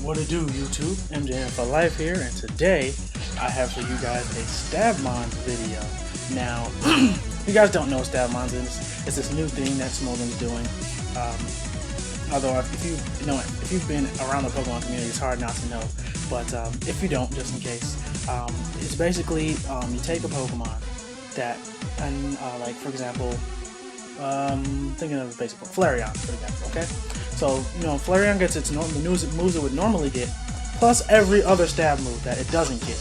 What it do, YouTube? MJN for Life here, and today I have for you guys a STABmons video. Now, you guys don't know STABmons is. It's this new thing that Smolin's doing. Although if you've been around the Pokemon community, it's hard not to know. But if you don't, just in case, it's basically you take a Pokemon that, and like for example, thinking of a basic Flareon, for example. Okay, so Flareon gets its the moves it would normally get, plus every other stab move that it doesn't get.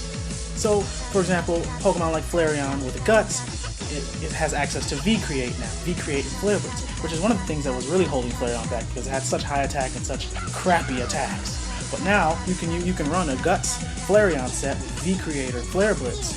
So, for example, Pokemon like Flareon with the Guts, it has access to V-Create now, V-Create and Flare Blitz, which is one of the things that was really holding Flareon back because it had such high attack and such crappy attacks. But now you can run a Guts Flareon set with V-Create or Flare Blitz,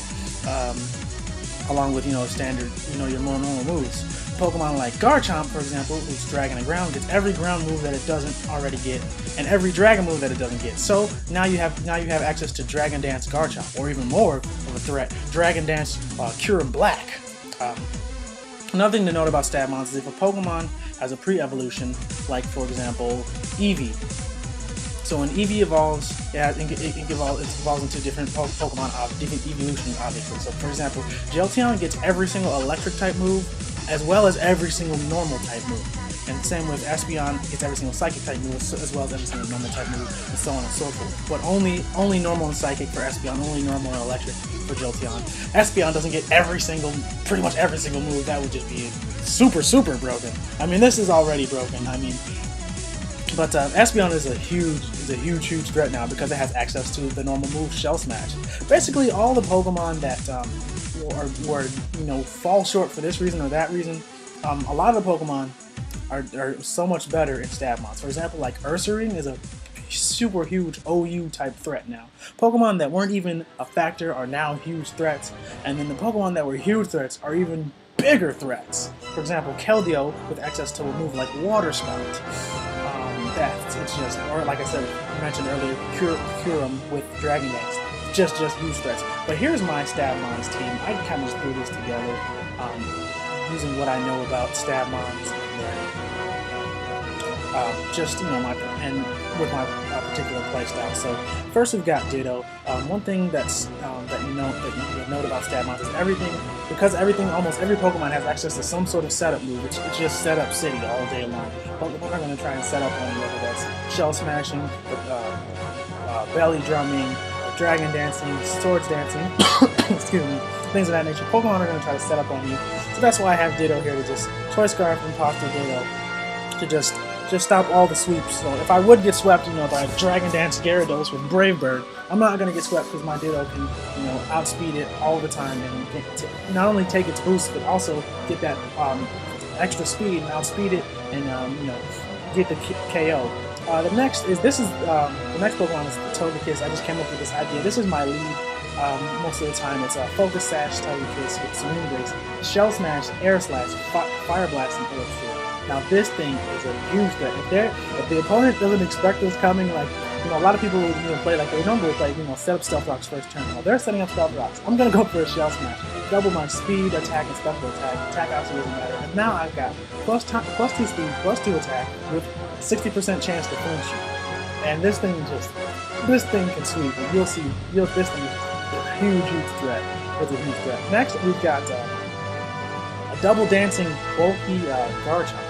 along with standard your more normal moves. Pokemon like Garchomp, for example, who's Dragon and Ground, gets every ground move that it doesn't already get, and every Dragon move that it doesn't get. So now you have access to Dragon Dance Garchomp, or even more of a threat, Dragon Dance Cure Black. Another thing to note about STABmons is if a Pokemon has a pre-evolution, like for example Eevee. So when Eevee evolves, it evolves into different Pokemon, different evolution, obviously. So for example, Jolteon gets every single electric type move, as well as every single normal type move. And same with Espeon, gets every single psychic type move, as well as every single normal type move, and so on and so forth. But only normal and psychic for Espeon, only normal and electric for Jolteon. Espeon doesn't get pretty much every single move. That would just be super broken. I mean, this is already broken. I mean, but Espeon is a huge threat now because it has access to the normal move Shell Smash. Basically, all the Pokemon that fall short for this reason or that reason, a lot of the Pokemon are so much better in STABmons. For example, like Ursaring is a super huge OU type threat now. Pokemon that weren't even a factor are now huge threats, and then the Pokemon that were huge threats are even bigger threats. For example, Keldeo with access to a move like Water Spout. It's just, or like I said, mentioned earlier, Curum with Dragon Dance. Just huge threats. But here's my STABmons team. I kind of just threw this together using what I know about STABmons and with my particular playstyle. So first we've got Ditto. One thing that you note about STABmons is because almost every Pokemon has access to some sort of setup move. It's just setup city all day long. Pokemon are going to try and set up on you, whether that's Shell Smashing, Belly Drumming, Dragon Dancing, Swords Dancing, excuse me, things of that nature. Pokemon are going to try to set up on you. So that's why I have Ditto here to just Choice Scarf and Imposter Ditto to just stop all the sweeps. So if I would get swept, by Dragon Dance Gyarados with Brave Bird, I'm not going to get swept because my Ditto can, outspeed it all the time and not only take its boost, but also get that extra speed and outspeed it and get the KO. The next Pokemon is the Togekiss. I just came up with this idea. This is my lead most of the time. It's a Focus Sash Togekiss with Serene Grace, Shell Smash, Air Slash, Fire Blast, and Electro. Now this thing is a huge threat. If the opponent doesn't expect this coming, like a lot of people play like they normally play, set up Stealth Rocks first turn. Now they're setting up Stealth Rocks. I'm gonna go for a Shell Smash, double my speed, attack, and special attack. Attack actually doesn't matter. And now I've got plus 2 speed, plus 2 attack with 60% chance to flinch you. And this thing can sweep. And you'll see, this thing is a huge threat. It's a huge threat. Next we've got a double dancing bulky Garchomp.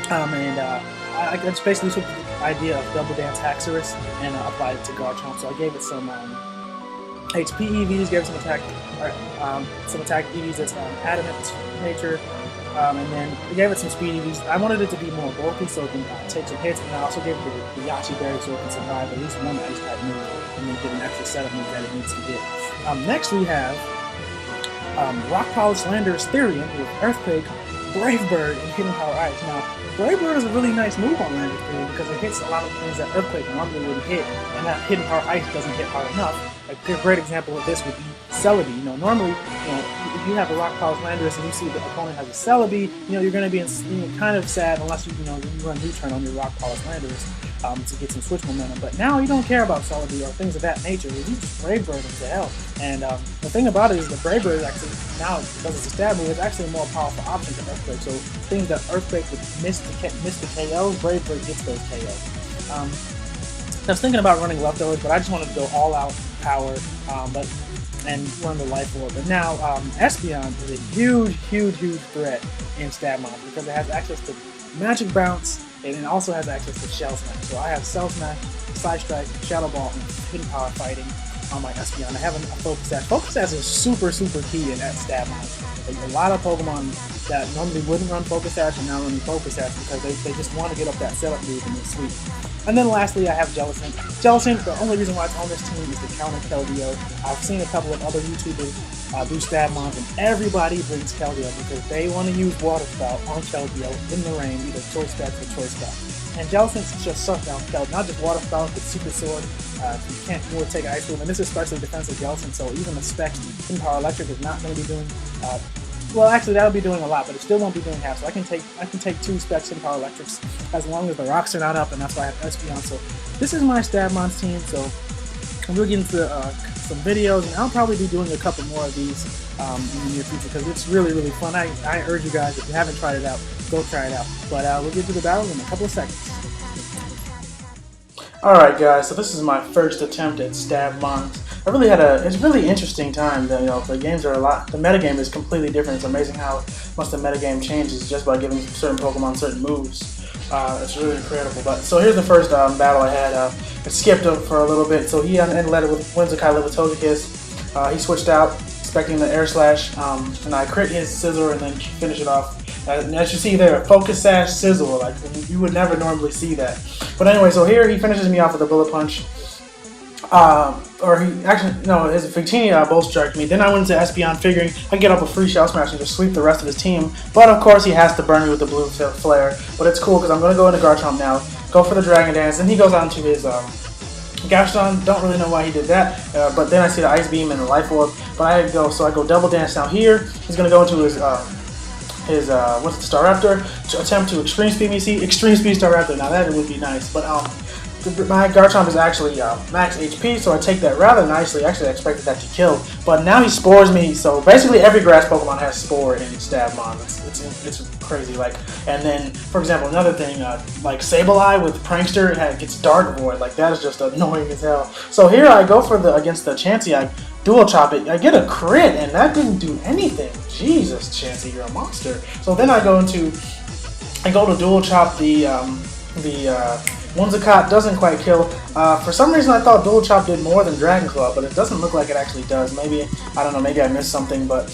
I just basically took the idea of Double Dance Haxorus and applied it to Garchomp. So I gave it some HP EVs, gave it some attack EVs that's adamant nature, and then we gave it some speed EVs. I wanted it to be more bulky so it can take some hits, and I also gave it the Yachi Berry so it can survive at least one ice type move and then get an extra setup move that it needs to get. Next we have Rock Polished Landorus Therian with Earthquake, Brave Bird, and Hidden Power Ice. Now, Brave Bird is a really nice move on Landorus Therian because it hits a lot of things that Earthquake normally wouldn't hit, and that Hidden Power Ice doesn't hit hard enough. A great example of this would be Celebi. Normally, you have a Rock Polish Landorus and you see the opponent has a Celebi, you're going to be kind of sad unless you run U-turn on your Rock Polish Landorus to get some switch momentum. But now you don't care about Celebi or things of that nature. You just Brave Bird him to hell. And the thing about it is the Brave Bird is actually, now because it's a stab move, it's actually a more powerful option to Earthquake. So things that Earthquake would miss the KOs, Brave Bird gets those KOs. I was thinking about running Leftovers, but I just wanted to go all out power and run the Life Orb. But now STABmons is a huge threat in STABmons because it has access to Magic Bounce and it also has access to Shell Smash. So I have Cell Smash, Side Strike, Shadow Ball, and Hidden Power fighting on my STABmons. I have a Focus Sash. Focus Sash is super key in STABmons. A lot of Pokemon that normally wouldn't run Focus Sash are now running Focus Sash because they just want to get up that setup move and it's sweet. And then lastly, I have Jellicent. Jellicent, the only reason why it's on this team is to counter Keldeo. I've seen a couple of other YouTubers do STABmons, and everybody brings Keldeo because they want to use Water Spout on Keldeo in the rain, either Choice Specs or Choice Spout. And Jellicent just sucks down Keldeo, not just Water Spout, but Super Sword. You can't really take Ice Beam, and this is especially defensive Jellicent, so even the Specs in Power Electric is not going to be doing. Well, actually, that'll be doing a lot, but it still won't be doing half. So I can take 2 Specs in Power Electrics as long as the rocks are not up, and that's why I have STABmons. So this is my STABmons team. So we'll get into some videos, and I'll probably be doing a couple more of these in the near future because it's really fun. I urge you guys, if you haven't tried it out, go try it out. But we'll get to the battle in a couple of seconds. Alright guys, so this is my first attempt at STABmons. It's a really interesting time. The games are the metagame is completely different. It's amazing how much the metagame changes just by giving certain Pokemon certain moves. It's really incredible. But so here's the first battle I had. It skipped him for a little bit, so he led it with Whimsicott led with Togekiss. He switched out, expecting the Air Slash, and I crit his Scizor and then finish it off. And as you see there, Focus Sash Sizzle, like you would never normally see that. But anyway, so here he finishes me off with a Bullet Punch. Or he actually, no, his Victini Bolt Strike me. Then I went into STABmons figuring I could get up a free Shell Smash and just sweep the rest of his team. But of course he has to burn me with the Blue Flare. But it's cool because I'm going to go into Garchomp now, go for the Dragon Dance, then he goes on to his Gaston. Don't really know why he did that, but then I see the Ice Beam and the Life Orb. But I go Double Dance now here. He's going to go into his what's the Staraptor to attempt to Extreme Speed me. See, Extreme Speed Staraptor. Now that would be nice, but my Garchomp is actually max HP, so I take that rather nicely. Actually, I expected that to kill, but now he spores me. So basically, every grass Pokemon has Spore in STABmons. It's crazy. Like, and then for example, another thing like Sableye with Prankster gets Dark Void. Like that is just annoying as hell. So here I go for against the Chansey. I Dual Chop it. I get a crit, and that didn't do anything. Jesus, Chansey, you're a monster. So then I go to Dual Chop the Whimsicott. Doesn't quite kill. For some reason I thought Dual Chop did more than Dragon Claw, but it doesn't look like it actually does. Maybe, I don't know, maybe I missed something, but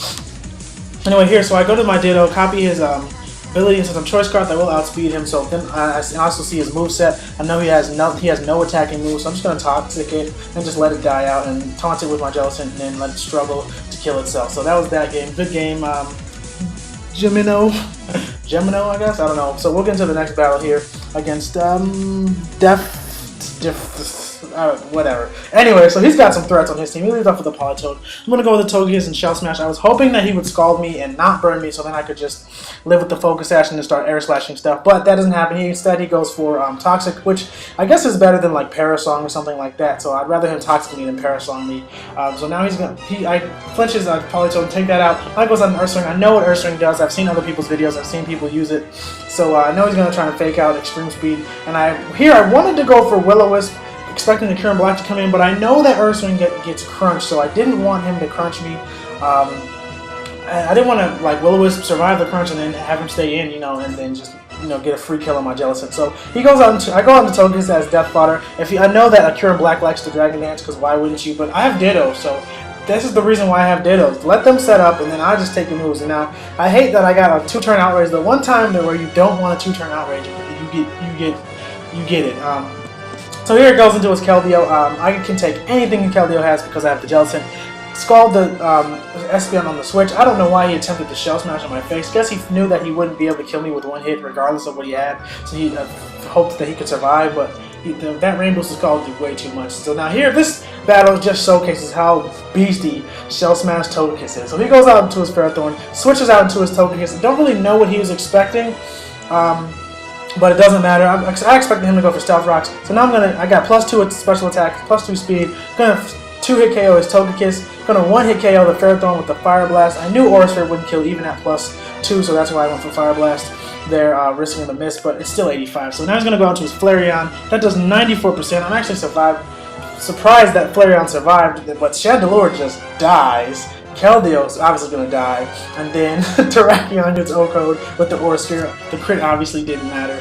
anyway, here, so I go to my Ditto, copy his ability into some Choice Scarf that will outspeed him, so then I also see his moveset. I know he has no attacking moves, so I'm just going to Toxic it and just let it die out and taunt it with my Jellicent and then let it struggle to kill itself. So that was that game. Good game. Gemino, I guess? I don't know. So we'll get into the next battle here against whatever. Anyway, so he's got some threats on his team. He leads off with a Politoed. I'm going to go with the Togekiss and Shell Smash. I was hoping that he would Scald me and not burn me, so then I could just live with the Focus Sash and just start air slashing stuff. But that doesn't happen. Instead, he goes for Toxic, which I guess is better than like Parasong or something like that. So I'd rather him Toxic me than Parasong me. So now I flinches Politoed and take that out. Now he goes on Earth Swing. I know what Earth Swing does. I've seen other people's videos. I've seen people use it. So I know he's going to try to fake out Extreme Speed. And I wanted to go for Will-O-Wisp, expecting the Cure and Black to come in, but I know that Earth Swing gets crunched, so I didn't want him to crunch me. I didn't want to like Will-O-Wisp survive the crunch and then have him stay in, and then just get a free kill on my Jellicent. So he goes on to I go on to Togekiss as Death Fodder. I know that a Cure and Black likes to Dragon Dance, because why wouldn't you? But I have Ditto, so this is the reason why I have Dittos. Let them set up, and then I just take the moves. And now I hate that I got a 2-turn outrage. The one time where you don't want a 2-turn outrage, you get it. So here it goes into his Keldeo. I can take anything Keldeo has because I have the Jellicent. Scald the STABmons on the switch. I don't know why he attempted to Shell Smash on my face. Guess he knew that he wouldn't be able to kill me with one hit regardless of what he had. So he hoped that he could survive, but that Rain Boost is Scald did way too much. So now here, battle just showcases how beastie Shell Smash Togekiss is. So he goes out into his Ferrothorn, switches out into his Togekiss. I don't really know what he was expecting, but it doesn't matter. I expected him to go for Stealth Rocks. So now I got +2 special attack, +2 speed. Gonna 2-hit KO his Togekiss. Gonna 1-hit KO the Ferrothorn with the Fire Blast. I knew Aura Sphere wouldn't kill even at +2, so that's why I went for Fire Blast there, risking the miss, but it's still 85. So now he's gonna go into his Flareon. That does 94%. I'm actually surprised that Flareon survived, but Chandelure just dies. Keldeo's obviously going to die, and then Terrakion gets O-code with the Aura Sphere. The crit obviously didn't matter.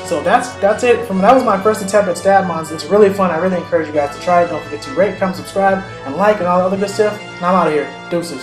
So that's it. That was my first attempt at STABmons. It's really fun. I really encourage you guys to try it. Don't forget to rate, comment, subscribe, and like, and all the other good stuff. And I'm out of here. Deuces.